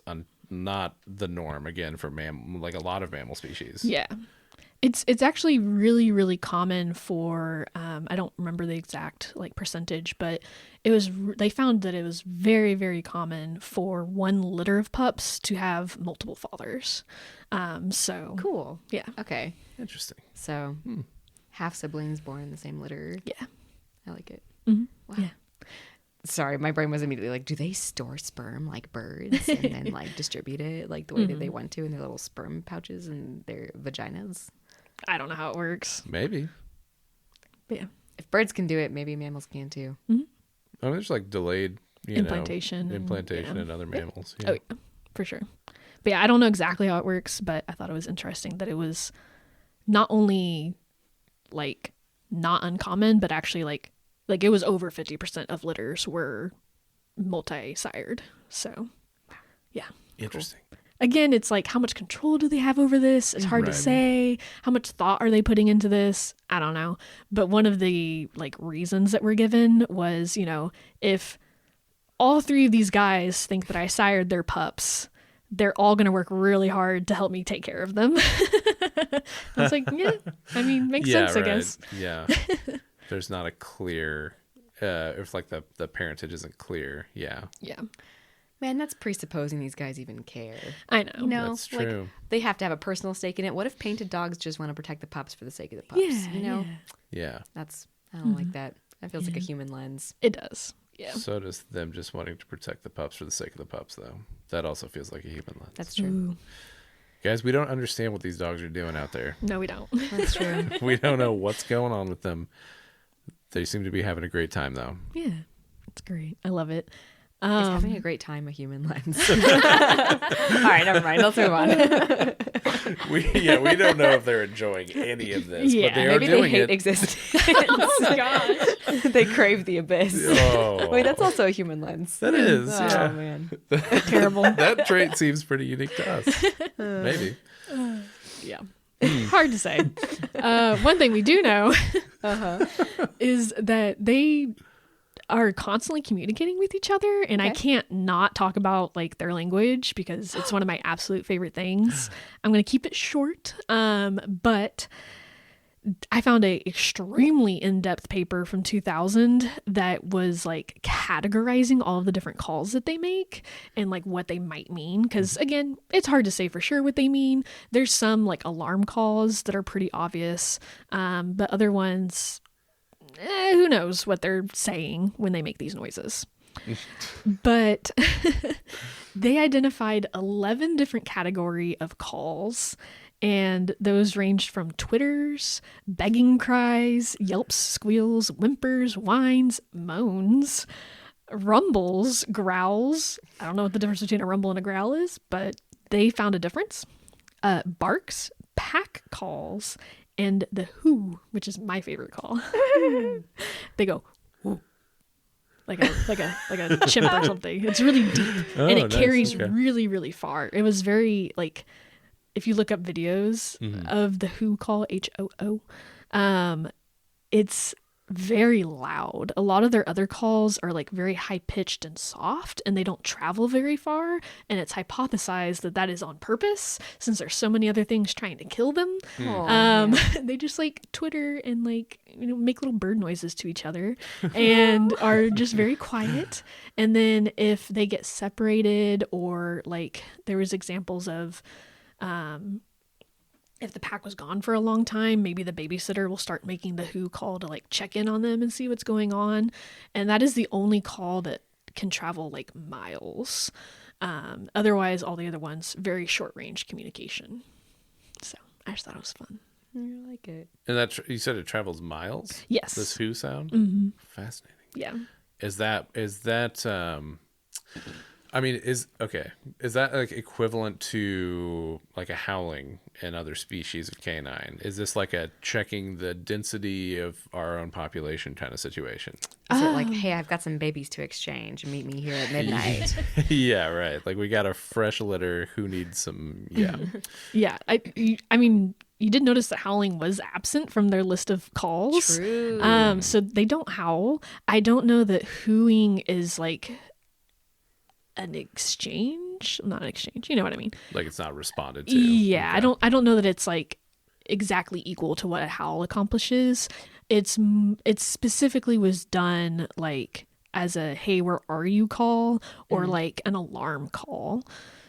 not the norm again for like a lot of mammal species. Yeah. It's actually really, really common for, I don't remember the exact like percentage, but they found that it was very, very common for one litter of pups to have multiple fathers. So Cool. yeah. Okay. Interesting. So half siblings born in the same litter. Yeah. I like it. Mhm. Wow. Yeah. Sorry, my brain was immediately like, do they store sperm like birds and then like distribute it like the way that they want to in their little sperm pouches and their vaginas? I don't know how it works. Maybe. But yeah. If birds can do it, maybe mammals can too. I mean, there's like delayed Implantation and- implantation yeah. in other mammals. Yeah. Oh yeah, for sure. But yeah, I don't know exactly how it works, but I thought it was interesting that it was not only like not uncommon, but actually like it was over 50% of litters were multi-sired. So yeah. Interesting. Again, it's like, how much control do they have over this? It's hard to Right. say. How much thought are they putting into this? I don't know. But one of the like reasons that were given was, if all 3 of these guys think that I sired their pups, they're all going to work really hard to help me take care of them. I was like, yeah, I mean, makes sense, I guess. Yeah. There's not a clear, if like the parentage isn't clear. Yeah. Yeah, Man, that's presupposing these guys even care. I know. You know, That's like true. they have to have a personal stake in it. What if painted dogs just want to protect the pups for the sake of the pups? Yeah, You know, Yeah. I don't like that. That feels like a human lens. It does. Yeah. So does them just wanting to protect the pups for the sake of the pups, though. That also feels like a human lens. That's true. Ooh. Guys, we don't understand what these dogs are doing out there. No, we don't. That's true. We don't know what's going on with them. They seem to be having a great time, though. Yeah, it's great. I love it. Is having a great time a human lens? All right, never mind. Let's move on. We don't know if they're enjoying any of this, but they maybe are doing they hate it. existence. Oh gosh. They crave the abyss. Oh. Wait, that's also a human lens. That is, Oh yeah. man. Terrible. That trait seems pretty unique to us. Maybe. Yeah. Hard to say. One thing we do know is that they are constantly communicating with each other, and I can't not talk about like their language because it's one of my absolute favorite things. I'm going to keep it short, but I found a extremely in-depth paper from 2000 that was like categorizing all of the different calls that they make and like what they might mean. Because again, it's hard to say for sure what they mean. There's some like alarm calls that are pretty obvious, but other ones, who knows what they're saying when they make these noises. But they identified 11 different category of calls, and those ranged from twitters, begging cries, yelps, squeals, whimpers, whines, moans, rumbles, growls. I don't know what the difference between a rumble and a growl is, but they found a difference. Barks, pack calls, and the who, which is my favorite call. They go whoo, like a chimp or something. It's really deep, and it carries really, really far. It was very like, if you look up videos of the who call, HOO, it's very loud. A lot of their other calls are like very high pitched and soft, and they don't travel very far, and it's hypothesized that that is on purpose since there's so many other things trying to kill them. They just like twitter and like, you know, make little bird noises to each other and are just very quiet. And then if they get separated, or like there was examples of if the pack was gone for a long time, maybe the babysitter will start making the who call to like check in on them and see what's going on. And that is the only call that can travel like miles. Otherwise, all the other ones, very short range communication. So I just thought it was fun. I like it. And that you said it travels miles? Yes. This who sound? Fascinating. Yeah. Is that I mean, is that like equivalent to like a howling in other species of canine? Is this like a checking the density of our own population kind of situation? Is it like, hey, I've got some babies to exchange, meet me here at midnight? Yeah, right. Like we got a fresh litter who needs some, Yeah. I mean, you did notice that howling was absent from their list of calls. True. So they don't howl. I don't know that hooing is like an exchange, not an exchange, you know what I mean? Like it's not responded to. Yeah, okay. I don't know that it's like exactly equal to what a howl accomplishes. It specifically was done like as a hey, where are you call, or like an alarm call.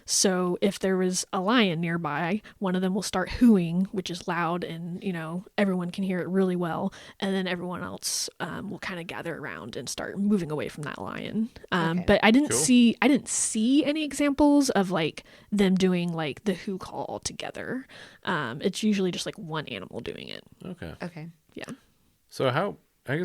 So if there was a lion nearby, one of them will start hooing, which is loud, and you know everyone can hear it really well, and then everyone else will kind of gather around and start moving away from that lion. But I didn't see any examples of like them doing like the who call all together. It's usually just like one animal doing it. Okay. Yeah. So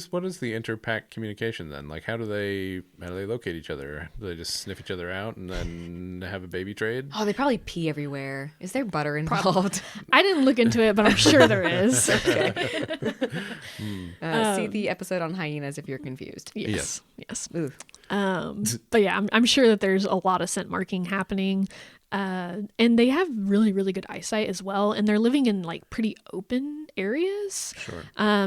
what is the interpack communication then? Like how do they locate each other? Do they just sniff each other out and then have a baby trade? Oh, they probably pee everywhere. Is there butter involved? I didn't look into it, but I'm sure there is. Okay. See the episode on hyenas if you're confused. Yes. Ooh. Ooh. But yeah, I'm sure that there's a lot of scent marking happening. And they have really, really good eyesight as well. And they're living in like pretty open areas. Sure.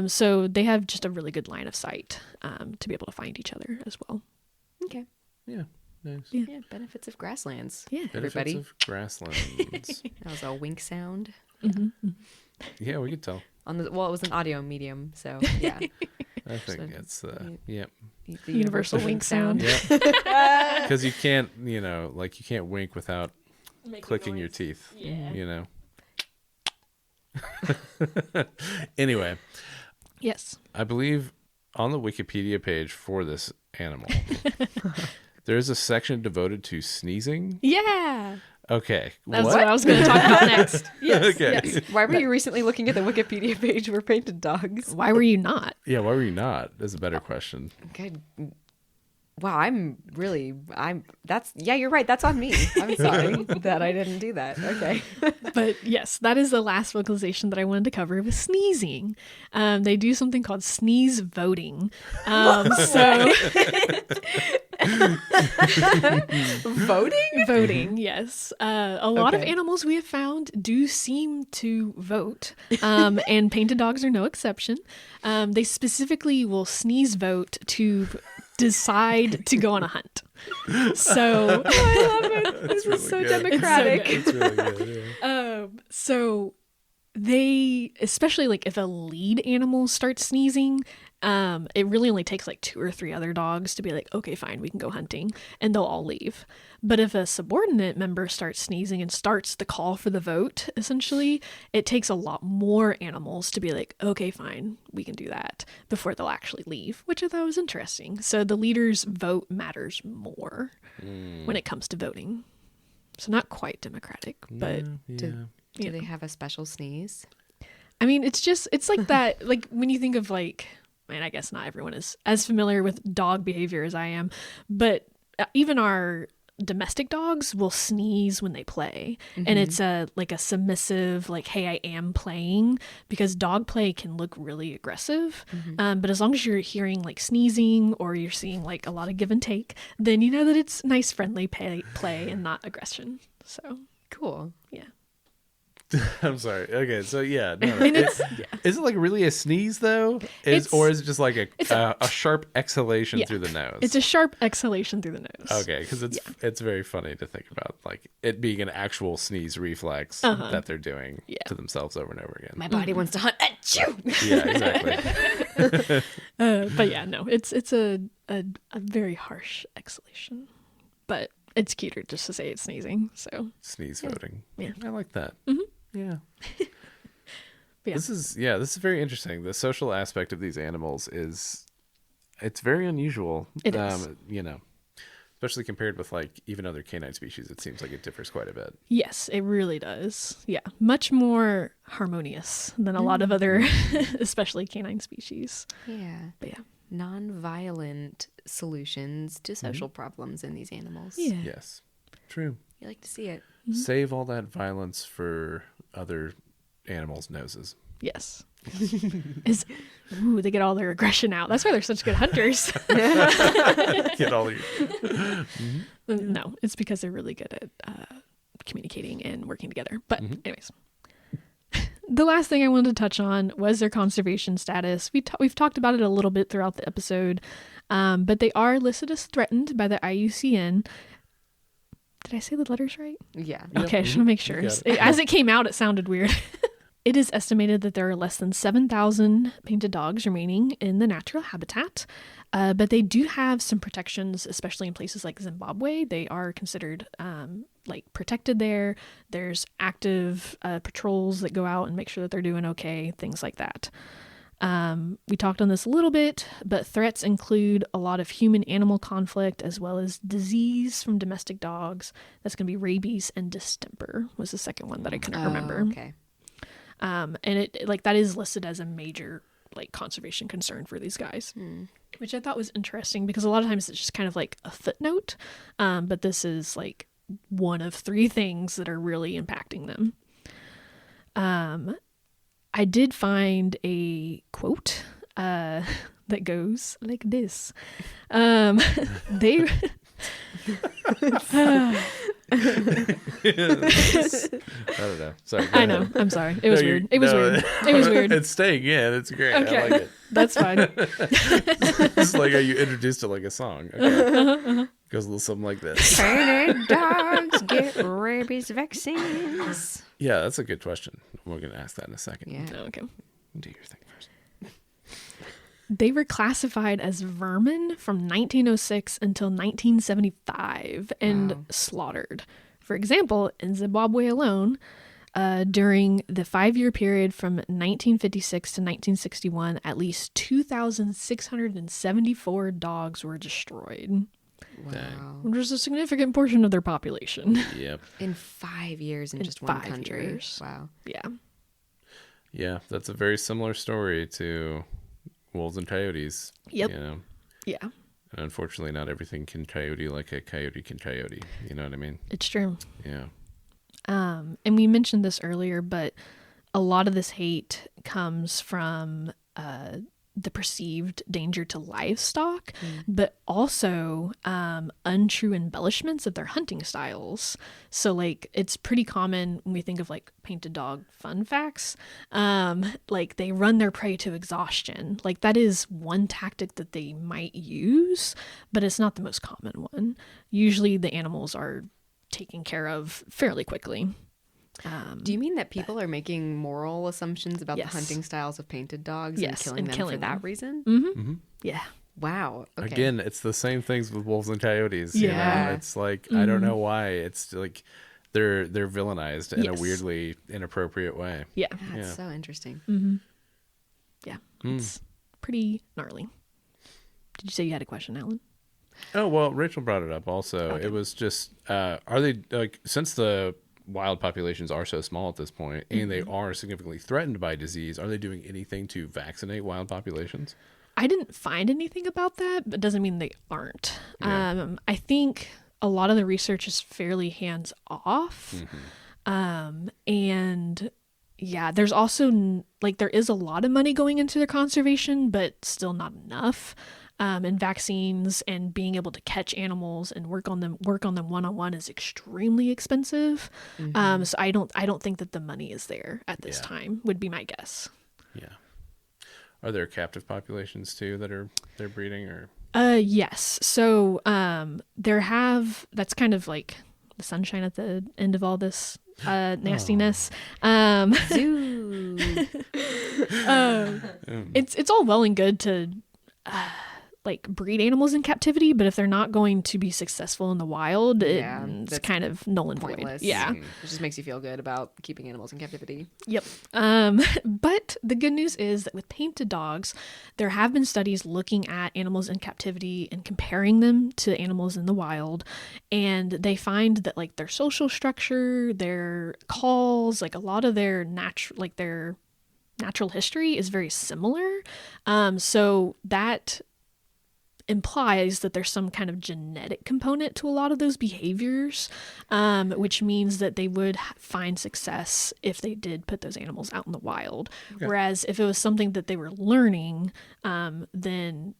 So they have just a really good line of sight to be able to find each other as well. Okay. Yeah. Nice. Yeah. Benefits of grasslands. Yeah. Benefits of grasslands. That was a wink sound. Yeah, we could tell. It was an audio medium, so yeah. I think it's the universal wink sound. Yeah. Because you can't wink without clicking your teeth. Yeah. You know. Anyway. Yes. I believe on the Wikipedia page for this animal, there's a section devoted to sneezing. Yeah. Okay. That's what I was going to talk about next. Yes. Okay. Yes. Why were you recently looking at the Wikipedia page for painted dogs? Why were you not? Yeah, why were you not? Is a better question. Okay. you're right. That's on me. I'm sorry that I didn't do that. Okay. But yes, that is the last vocalization that I wanted to cover was sneezing. They do something called sneeze voting. So voting, yes. A lot of animals we have found do seem to vote, and painted dogs are no exception. They specifically will sneeze vote to decide to go on a hunt. So I love it. This is so democratic. It's really good. Yeah. So they, especially like if a lead animal starts sneezing, it really only takes like 2 or 3 other dogs to be like, okay, fine, we can go hunting, and they'll all leave. But if a subordinate member starts sneezing and starts the call for the vote, essentially, it takes a lot more animals to be like, okay, fine, we can do that before they'll actually leave, which I thought was interesting. So the leader's vote matters more when it comes to voting. So not quite democratic, but Do they have a special sneeze? I mean, it's like that, like when you think of like, I guess not everyone is as familiar with dog behavior as I am, but even our domestic dogs will sneeze when they play. And it's like a submissive, like, hey, I am playing, because dog play can look really aggressive. But as long as you're hearing like sneezing or you're seeing like a lot of give and take, then you know that it's nice, friendly play and not aggression. So Cool. yeah. I'm sorry. Okay, so yeah, no, is it like really a sneeze though? Or is it just like a sharp exhalation through the nose? It's a sharp exhalation through the nose. Okay, because it's very funny to think about like it being an actual sneeze reflex that they're doing to themselves over and over again. My body wants to hunt. Achoo! Yeah, exactly. But yeah, no, it's a very harsh exhalation, but it's cuter just to say it's sneezing. So Sneeze voting. Yeah. I like that. Yeah. Yeah. This is very interesting. The social aspect of these animals it's very unusual. It is. You know, especially compared with like even other canine species, it seems like it differs quite a bit. Yes, it really does. Yeah, much more harmonious than a lot of other, especially canine species. Yeah. But yeah. Non-violent solutions to social problems in these animals. Yeah. Yes. True. You like to see it. Save all that violence for other animals' noses. Yes. They get all their aggression out. That's why they're such good hunters. Get all your... No, it's because they're really good at communicating and working together. But anyways, the last thing I wanted to touch on was their conservation status. We've talked about it a little bit throughout the episode, but they are listed as threatened by the IUCN. Did I say the letters right? Yeah. Okay, I just want to make sure. As it came out, it sounded weird. It is estimated that there are less than 7,000 painted dogs remaining in the natural habitat, but they do have some protections, especially in places like Zimbabwe. They are considered like protected there. There's active patrols that go out and make sure that they're doing okay, things like that. We talked on this a little bit, but threats include a lot of human-animal conflict as well as disease from domestic dogs. That's going to be rabies and distemper was the second one that I couldn't remember. Okay. And it like that is listed as a major like conservation concern for these guys, which I thought was interesting because a lot of times it's just kind of like a footnote, but this is like one of 3 things that are really impacting them. I did find a quote that goes like this. They I don't know. Sorry. I know. I'm sorry. It was weird. It was weird. It was weird. It's staying in. It's great. Okay. I like it. That's fine. It's like how you introduced it like a song. Okay. Goes a little something like this. Painted dogs get rabies vaccines. Yeah, that's a good question. We're going to ask that in a second. Yeah. Okay. Do your thing first. They were classified as vermin from 1906 until 1975 and slaughtered. For example, in Zimbabwe alone, during the 5-year period from 1956 to 1961, at least 2,674 dogs were destroyed. Wow. Which is a significant portion of their population. Yep. In 5 years in just 5 one country. years. Wow. Yeah. Yeah, that's a very similar story to wolves and coyotes. Yep. You know, Yeah. And unfortunately, not everything can coyote like a coyote can coyote. You know what I mean? It's true. Yeah. And we mentioned this earlier, but a lot of this hate comes from the perceived danger to livestock, but also untrue embellishments of their hunting styles. So like it's pretty common when we think of like painted dog fun facts, like they run their prey to exhaustion. Like that is one tactic that they might use, but it's not the most common one. Usually the animals are taken care of fairly quickly. Do you mean that people are making moral assumptions about Yes. the hunting styles of painted dogs Yes, and and killing them killing for that them. reason? Mm-hmm. Yeah. Wow. Okay. Again, it's the same things with wolves and coyotes. Yeah. You know? It's like I don't know why. It's like they're villainized in a Yes. weirdly inappropriate way. Yeah. That's Yeah. so interesting. Yeah. It's pretty gnarly. Did you say you had a question, Alan? Oh well, Rachel brought it up. Also, Okay. it was just are they like since the wild populations are so small at this point and they are significantly threatened by disease, are they doing anything to vaccinate wild populations? I didn't find anything about that, but doesn't mean they aren't. Yeah. I think a lot of the research is fairly hands off. And yeah, there's also like there is a lot of money going into their conservation, but still not enough. And vaccines and being able to catch animals and work on them one-on-one is extremely expensive. So I don't think that the money is there at this time, would be my guess. Yeah. Are there captive populations too that they're breeding or? Yes. So that's kind of like the sunshine at the end of all this nastiness. Zoo. It's all well and good to like breed animals in captivity, but if they're not going to be successful in the wild, it's that's kind of null and void. Pointless. Yeah. It just makes you feel good about keeping animals in captivity. Yep. But the good news is that with painted dogs, there have been studies looking at animals in captivity and comparing them to animals in the wild. And they find that like their social structure, their calls, like a lot of their natural history is very similar. So that implies that there's some kind of genetic component to a lot of those behaviors, which means that they would find success if they did put those animals out in the wild. Okay. Whereas if it was something that they were learning, then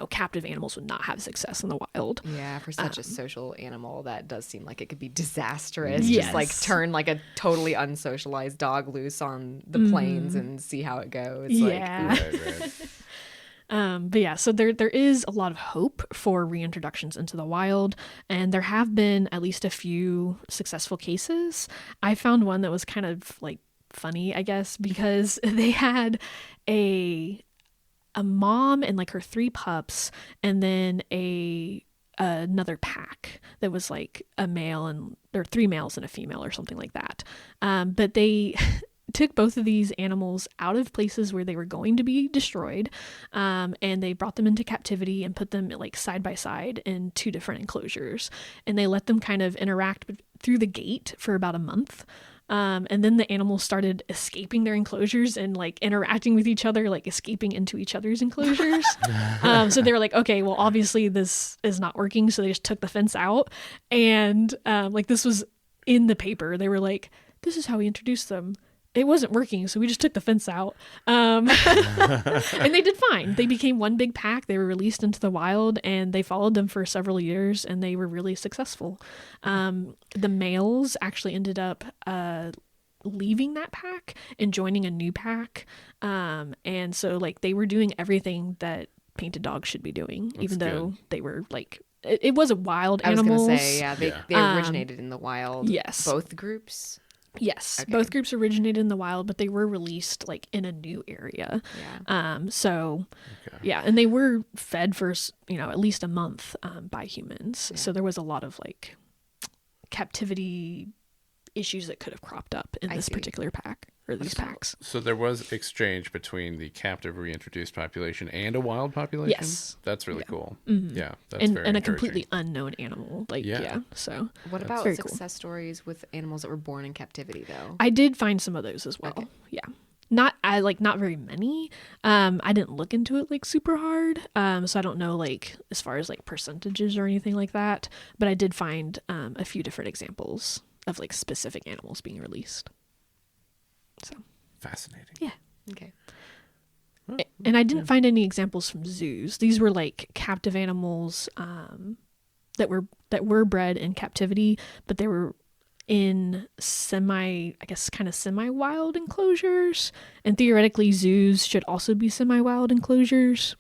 captive animals would not have success in the wild. Yeah, for such a social animal, that does seem like it could be disastrous. Yes. Just like turn like a totally unsocialized dog loose on the plains and see how it goes. Yeah. Right. But yeah, so there is a lot of hope for reintroductions into the wild, and there have been at least a few successful cases. I found one that was kind of like funny, I guess, because they had a mom and like her 3 pups, and then another pack that was like a male and there 3 males and a female or something like that. But they took both of these animals out of places where they were going to be destroyed, and they brought them into captivity and put them like side by side in 2 different enclosures, and they let them kind of interact through the gate for about a month. And then the animals started escaping their enclosures and like interacting with each other, like escaping into each other's enclosures. So they were like, okay, well, obviously this is not working. So they just took the fence out, and like this was in the paper. They were like, this is how we introduced them. It wasn't working, so we just took the fence out. And they did fine. They became one big pack. They were released into the wild, and they followed them for several years, and they were really successful. The males actually ended up leaving that pack and joining a new pack. And so like they were doing everything that painted dogs should be doing. That's even though good. They were like, it was a wild animals. I was going to say, yeah, they originated in the wild. Yes. Both groups? Yes, okay. Both groups originated in the wild, but they were released like in a new area. Yeah. Yeah, and they were fed for at least a month by humans. Yeah. So there was a lot of like captivity issues that could have cropped up in this particular pack or these packs. So there was exchange between the captive reintroduced population and a wild population. Yes, that's really cool. Mm-hmm. Yeah, that's very and a completely unknown animal. So what about success stories with animals that were born in captivity though? I did find some of those as well. Okay. Yeah. Not very many. I didn't look into it like super hard. So I don't know like as far as like percentages or anything like that. But I did find a few different examples of like specific animals being released. So fascinating. Yeah. Okay. And I didn't find any examples from zoos. These were like captive animals that were bred in captivity, but they were in semi-wild enclosures, and theoretically zoos should also be semi-wild enclosures.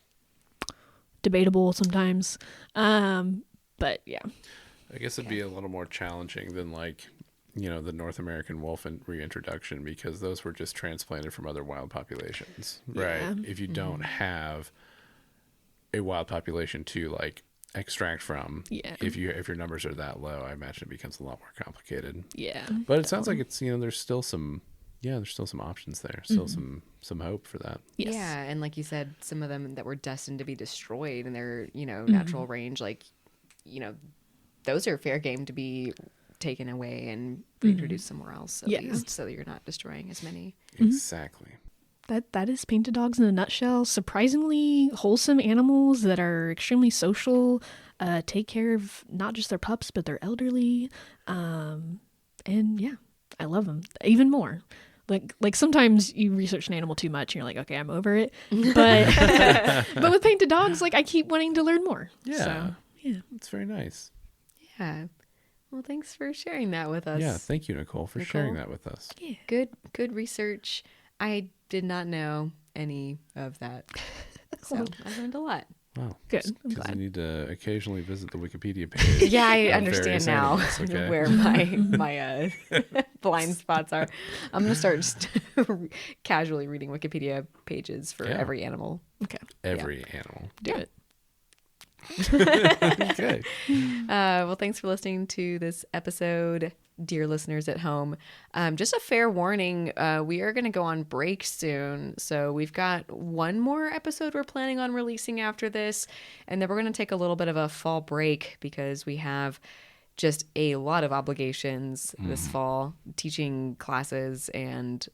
Debatable sometimes, but yeah. I guess it'd be a little more challenging than like, the North American wolf reintroduction, because those were just transplanted from other wild populations, right? Yeah. If you don't have a wild population to like extract from, if your numbers are that low, I imagine it becomes a lot more complicated. Yeah, but it sounds like it's there's still some options there, still some hope for that. Yes. Yeah, and like you said, some of them that were destined to be destroyed in their natural range, like those are fair game to be taken away and reintroduced somewhere else, at least, so that you're not destroying as many. Exactly. That is painted dogs in a nutshell. Surprisingly wholesome animals that are extremely social, take care of not just their pups but their elderly, and yeah, I love them even more. Like sometimes you research an animal too much and you're like, okay, I'm over it. But but with painted dogs, like I keep wanting to learn more. Yeah, so, yeah, it's very nice. Yeah. Well, thanks for sharing that with us. Yeah, thank you, Nicole, for sharing that with us. Yeah. Good research. I did not know any of that, so I learned a lot. Wow, good. I'm because glad. you need to occasionally visit the Wikipedia page. Yeah, I of understand various now animals, okay? where my blind spots are. I'm gonna start just casually reading Wikipedia pages for every animal. Okay. Every animal. Do it. Okay. Well, thanks for listening to this episode, dear listeners at home. Just a fair warning, we are going to go on break soon. So we've got one more episode we're planning on releasing after this. And then we're going to take a little bit of a fall break because we have just a lot of obligations this fall, teaching classes and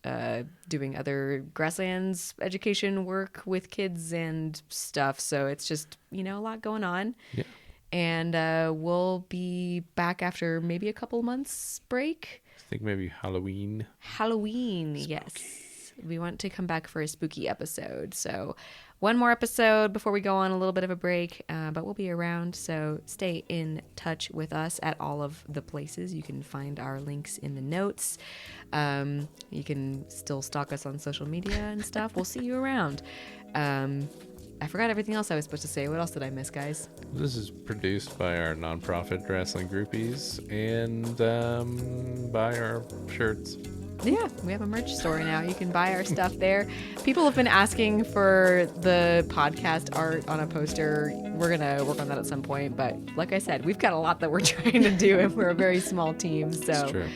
doing other grasslands education work with kids and stuff. So it's just, a lot going on. Yeah. And we'll be back after maybe a couple months break. I think maybe Halloween. Yes. We want to come back for a spooky episode. So one more episode before we go on a little bit of a break, but we'll be around. So stay in touch with us at all of the places. You can find our links in the notes. You can still stalk us on social media and stuff. We'll see you around. I forgot everything else I was supposed to say. What else did I miss, guys? This is produced by our nonprofit Wrestling Groupies and by our shirts. Yeah, we have a merch store now. You can buy our stuff there. People have been asking for the podcast art on a poster. We're going to work on that at some point. But like I said, we've got a lot that we're trying to do, and we're a very small team. So, It's true.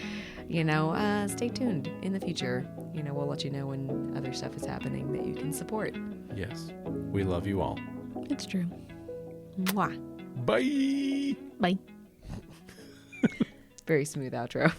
Stay tuned in the future. We'll let you know when other stuff is happening that you can support. Yes. We love you all. It's true. Mwah. Bye. Bye. Very smooth outro.